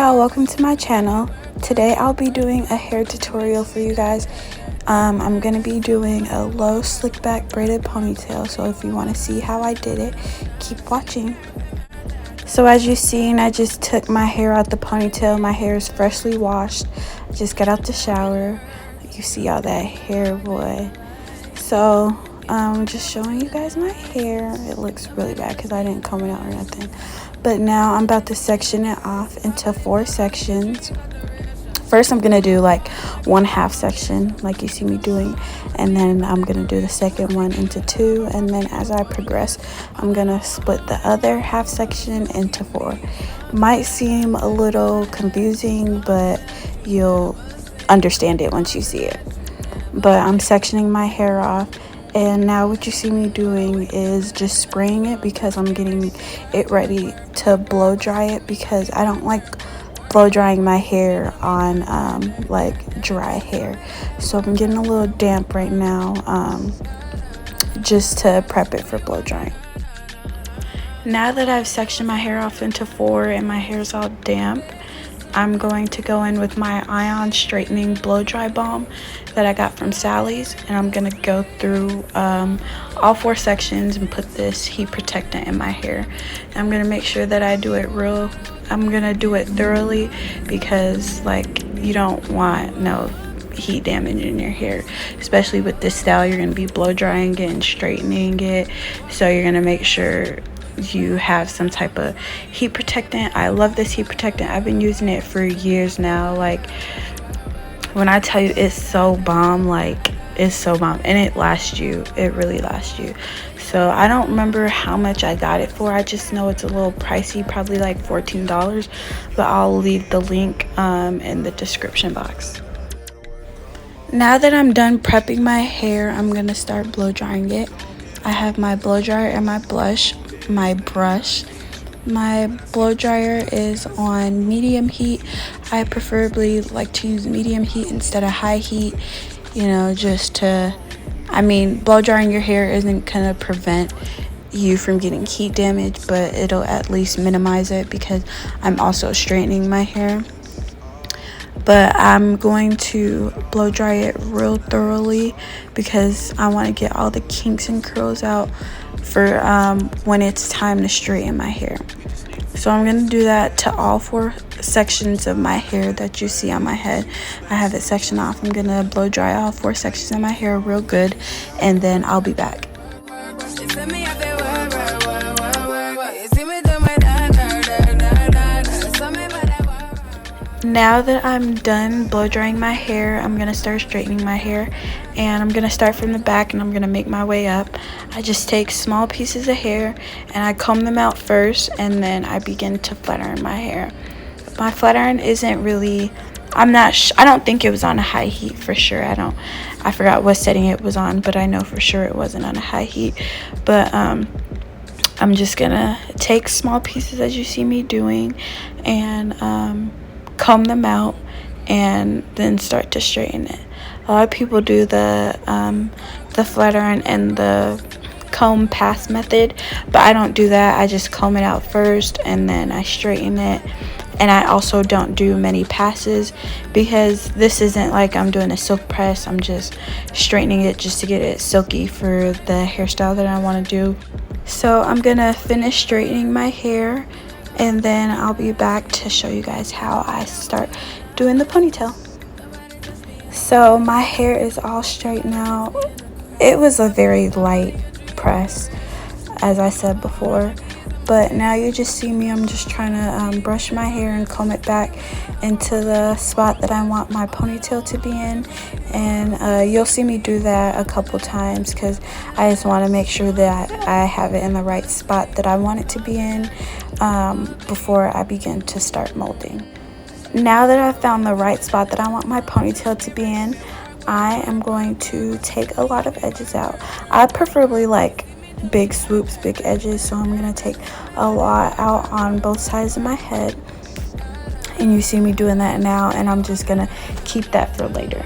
y'all, welcome to my channel. Today I'll be doing a hair tutorial for you guys. I'm gonna be doing a low slick back braided ponytail, so if you want to see how I did it, keep watching. So as you've seen, I just took my hair out the ponytail. My hair is freshly washed. I just got out the shower. You see all that hair, boy. So just showing you guys my hair. It looks really bad because I didn't comb it out or nothing. But now I'm about to section it off into 4 sections. First I'm gonna do like 1/2 section like you see me doing, and then I'm gonna do the second one into 2, and then as I progress I'm gonna split the other half section into 4. Might seem a little confusing, but you'll understand it once you see it. But I'm sectioning my hair off, and now what you see me doing is just spraying it because I'm getting it ready to blow dry it, because I don't like blow drying my hair on like dry hair. So I'm getting a little damp right now, just to prep it for blow drying. Now that I've sectioned my hair off into 4 and my hair's all damp, I'm going to go in with my ion straightening blow dry balm that I got from Sally's, and I'm gonna go through all 4 sections and put this heat protectant in my hair. And I'm gonna make sure that I do it I'm gonna do it thoroughly, because like you don't want no heat damage in your hair, especially with this style. You're gonna be blow drying it and straightening it, so you're gonna make sure you have some type of heat protectant. I love this heat protectant. I've been using it for years now. Like, when I tell you it's so bomb, like it's so bomb, and it lasts you. It really lasts you. So I don't remember how much I got it for. I just know it's a little pricey, probably like $14, but I'll leave the link in the description box. Now that I'm done prepping my hair, I'm gonna start blow drying it. I have my blow dryer and my brush. My blow dryer is on medium heat. I preferably like to use medium heat instead of high heat, you know, just to, I mean, blow drying your hair isn't gonna prevent you from getting heat damage, but it'll at least minimize it, because I'm also straightening my hair. But I'm going to blow dry it real thoroughly because I want to get all the kinks and curls out for when it's time to straighten my hair. So I'm going to do that to all 4 sections of my hair that you see on my head. I have it sectioned off. I'm going to blow dry all 4 sections of my hair real good, and then I'll be back. Now that I'm done blow drying my hair, I'm going to start straightening my hair, and I'm going to start from the back and I'm going to make my way up. I just take small pieces of hair and I comb them out first, and then I begin to flat iron my hair. My flat iron isn't really, I don't think it was on a high heat for sure. I forgot what setting it was on, but I know for sure it wasn't on a high heat. But I'm just going to take small pieces as you see me doing, and comb them out and then start to straighten it. A lot of people do the flat iron and the comb pass method, but I don't do that. I just comb it out first and then I straighten it. And I also don't do many passes, because this isn't like I'm doing a silk press. I'm just straightening it just to get it silky for the hairstyle that I want to do. So I'm gonna finish straightening my hair, and then I'll be back to show you guys how I start doing the ponytail. So my hair is all straight now. It was a very light press, as I said before, but now you just see me, I'm just trying to brush my hair and comb it back into the spot that I want my ponytail to be in. And you'll see me do that a couple times, because I just want to make sure that I have it in the right spot that I want it to be in before I begin to start molding. Now that I've found the right spot that I want my ponytail to be in, I am going to take a lot of edges out. I preferably like big swoops, big edges, so I'm going to take a lot out on both sides of my head. And you see me doing that now, and I'm just going to keep that for later.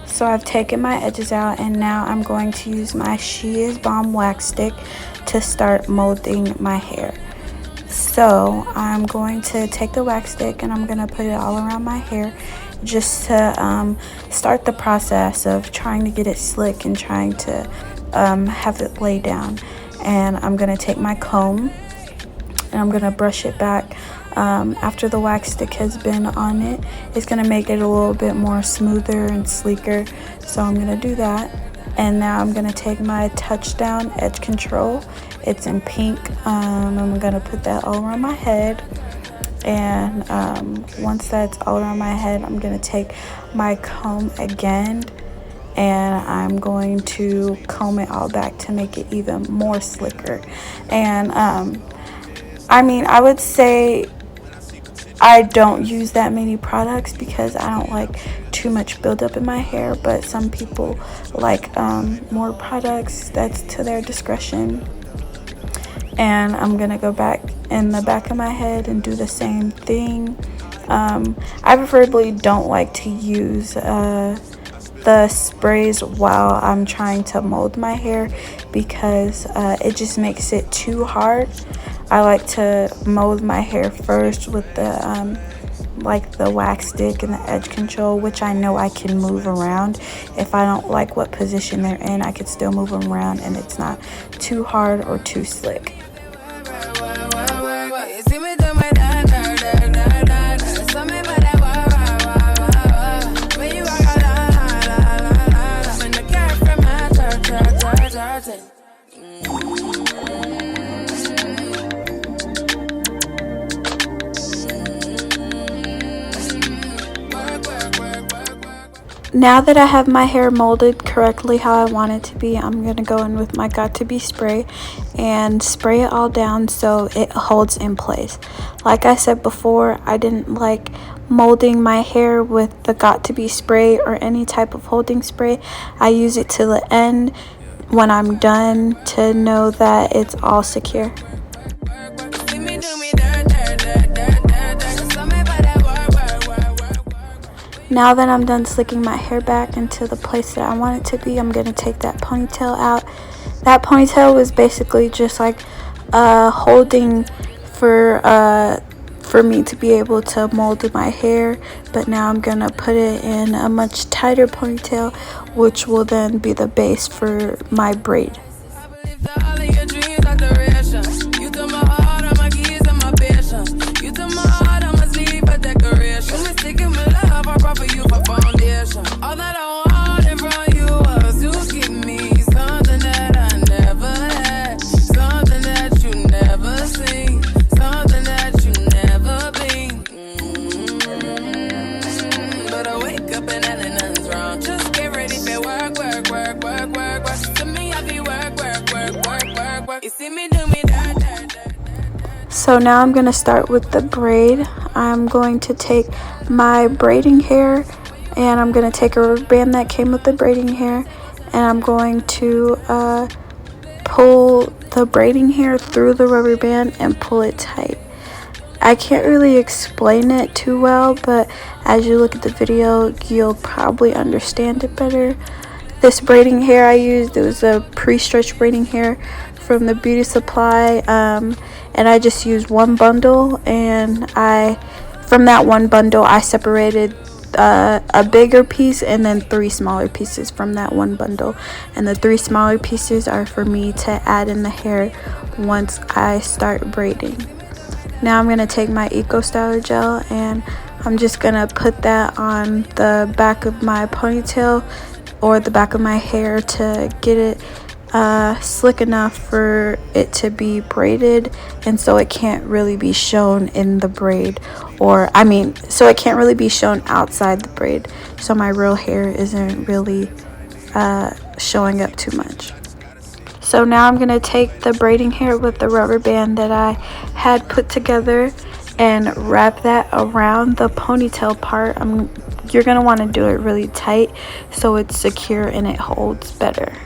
So So I've taken my edges out, and now I'm going to use my Balm wax stick to start molding my hair. So I'm going to take the wax stick and I'm going to put it all around my hair just to start the process of trying to get it slick and trying to have it lay down. And I'm going to take my comb and I'm going to brush it back. After the wax stick has been on it, it's going to make it a little bit more smoother and sleeker. So I'm going to do that. And now I'm going to take my touchdown edge control. It's in pink. I'm going to put that all around my head. And once that's all around my head, I'm going to take my comb again. And I'm going to comb it all back to make it even more slicker. And I mean, I would say I don't use that many products because I don't like too much buildup in my hair, but some people like more products. That's to their discretion. And I'm gonna go back in the back of my head and do the same thing. I preferably don't like to use the sprays while I'm trying to mold my hair because it just makes it too hard. I like to mold my hair first with the like the wax stick and the edge control, which I know I can move around. If I don't like what position they're in, I could still move them around and it's not too hard or too slick. Now that I have my hair molded correctly how I want it to be, I'm going to go in with my Got To Be spray and spray it all down so it holds in place. Like I said before, I didn't like molding my hair with the Got To Be spray or any type of holding spray. I use it to the end when I'm done to know that it's all secure. Now that I'm done slicking my hair back into the place that I want it to be, I'm going to take that ponytail out. That ponytail was basically just like holding for me to be able to mold my hair, but now I'm going to put it in a much tighter ponytail, which will then be the base for my braid. So now I'm going to start with the braid. I'm going to take my braiding hair and I'm going to take a rubber band that came with the braiding hair and I'm going to pull the braiding hair through the rubber band and pull it tight. I can't really explain it too well, but as you look at the video, you'll probably understand it better. This braiding hair I used, it was a pre-stretched braiding hair from the beauty supply, and I just used one bundle, and from that one bundle I separated a bigger piece and then 3 smaller pieces from that one bundle, and the 3 smaller pieces are for me to add in the hair once I start braiding. Now I'm going to take my Eco Styler gel and I'm just going to put that on the back of my ponytail or the back of my hair to get it slick enough for it to be braided, and so it can't really be shown in the braid, so it can't really be shown outside the braid, so my real hair isn't really showing up too much. So now I'm going to take the braiding hair with the rubber band that I had put together and wrap that around the ponytail part. You're going to want to do it really tight so it's secure and it holds better.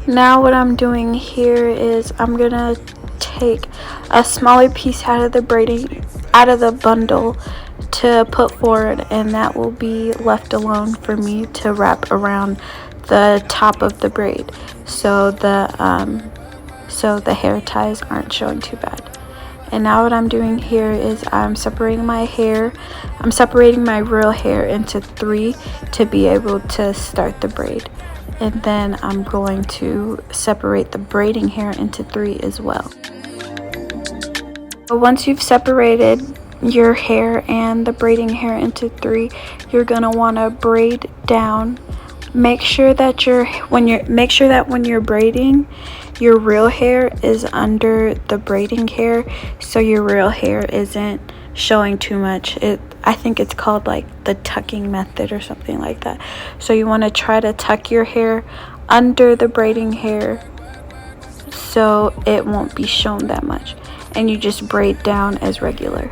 Now what I'm doing here is I'm gonna take a smaller piece out of the bundle to put forward, and that will be left alone for me to wrap around the top of the braid, so the hair ties aren't showing too bad. And now what I'm doing here is I'm separating my real hair into 3 to be able to start the braid. And then I'm going to separate the braiding hair into 3 as well. Once you've separated your hair and the braiding hair into 3, you're gonna want to braid down. Make sure that when you're braiding, your real hair is under the braiding hair, so your real hair isn't showing too much. I think it's called like the tucking method or something like that. So you want to try to tuck your hair under the braiding hair so it won't be shown that much, and you just braid down as regular.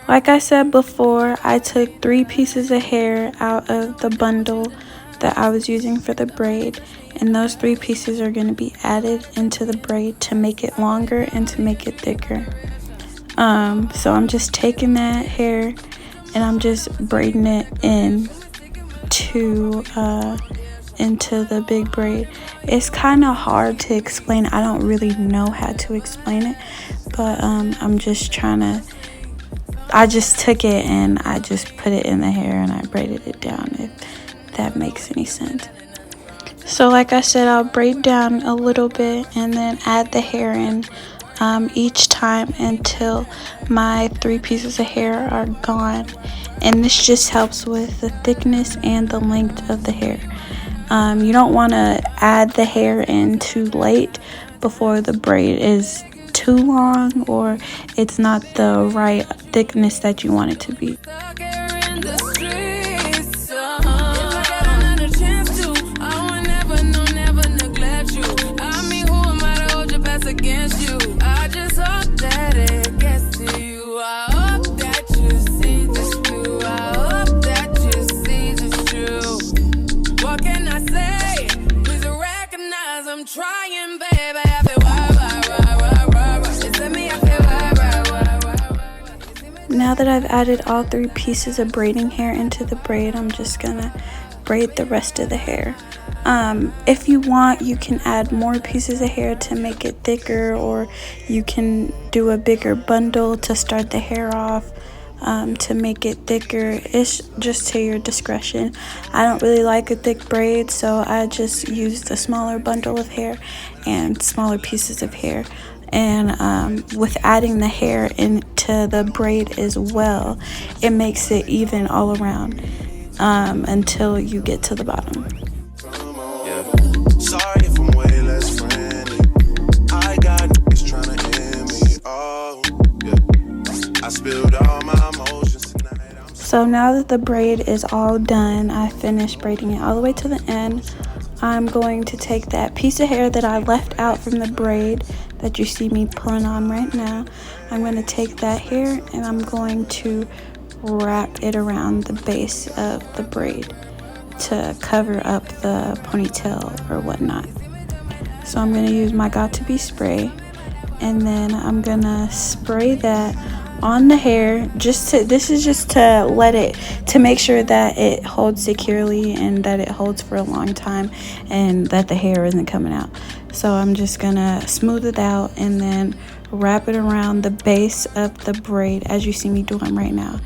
Like I said before, I took 3 pieces of hair out of the bundle that I was using for the braid, and those 3 pieces are going to be added into the braid to make it longer and to make it thicker. So I'm just taking that hair and I'm just braiding it into the big braid. It's kind of hard to explain. I don't really know how to explain it, but I'm just trying to. I just took it and I just put it in the hair and I braided it down, if that makes any sense. So like I said, I'll braid down a little bit and then add the hair in each time until my 3 pieces of hair are gone. And this just helps with the thickness and the length of the hair. You don't want to add the hair in too late before the braid is too long or it's not the right thickness that you want it to be. Now that I've added all 3 pieces of braiding hair into the braid, I'm just gonna braid the rest of the hair. If you want, you can add more pieces of hair to make it thicker, or you can do a bigger bundle to start the hair off to make it thicker. It's just to your discretion. I don't really like a thick braid, so I just use the smaller bundle of hair and smaller pieces of hair. And with adding the hair into the braid as well, it makes it even all around until you get to the bottom. Sorry if I'm way less friendly. I got niggas trying to end me. Oh, yeah. I spilled all my emotions tonight. So now that the braid is all done, I finished braiding it all the way to the end. I'm going to take that piece of hair that I left out from the braid that you see me pulling on right now. I'm going to take that hair and I'm going to wrap it around the base of the braid to cover up the ponytail or whatnot. So I'm going to use my Got To Be spray, and then I'm going to spray that on the hair. This is just to make sure that it holds securely and that it holds for a long time and that the hair isn't coming out. So I'm just gonna smooth it out and then wrap it around the base of the braid as you see me doing right now.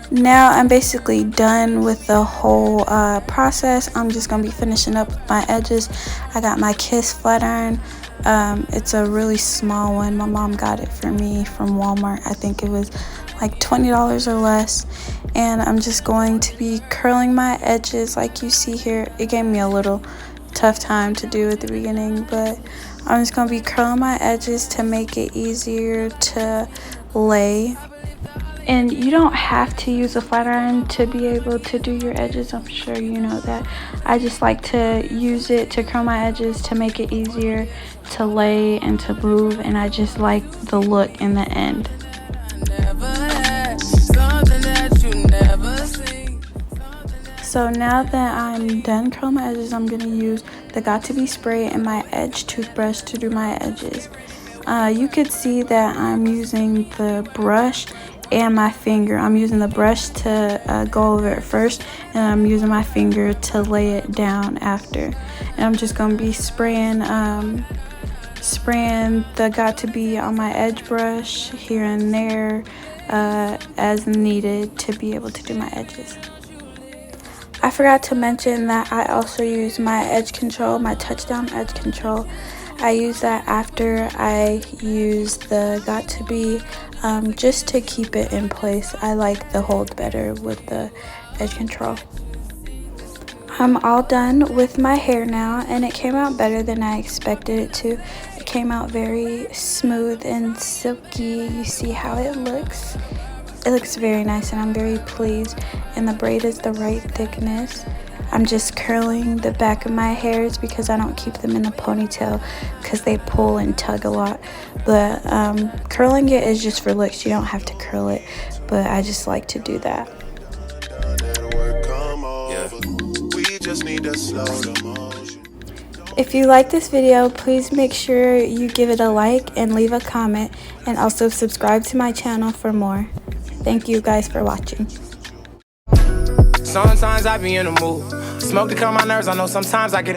Now I'm basically done with the whole process. I'm just gonna be finishing up with my edges. I got my Kiss flat iron. It's a really small one. My mom got it for me from Walmart. I think it was like $20 or less. And I'm just going to be curling my edges like you see here. It gave me a little tough time to do at the beginning, but I'm just going to be curling my edges to make it easier to lay. And you don't have to use a flat iron to be able to do your edges. I'm sure you know that. I just like to use it to curl my edges to make it easier to lay and to move, and I just like the look in the end. So now that I'm done curling my edges, I'm going to use the Got2b spray and my edge toothbrush to do my edges. You could see that I'm using the brush and my finger. I'm using the brush to go over it first, and I'm using my finger to lay it down after. And I'm just going to be spraying the Got2b on my edge brush here and there as needed to be able to do my edges. I forgot to mention that I also use my edge control, my touchdown edge control. I use that after I use the Got2b just to keep it in place. I like the hold better with the edge control. I'm all done with my hair now, and it came out better than I expected it to. It came out very smooth and silky. You see how it looks? It looks very nice, and I'm very pleased, and the braid is the right thickness. I'm just curling the back of my hairs because I don't keep them in a ponytail because they pull and tug a lot. But curling it is just for looks. You don't have to curl it, but I just like to do that. If you like this video, please make sure you give it a like and leave a comment, and also subscribe to my channel for more. Thank you guys for watching. Sometimes I be in the mood. Smoke to calm my nerves. I know sometimes I get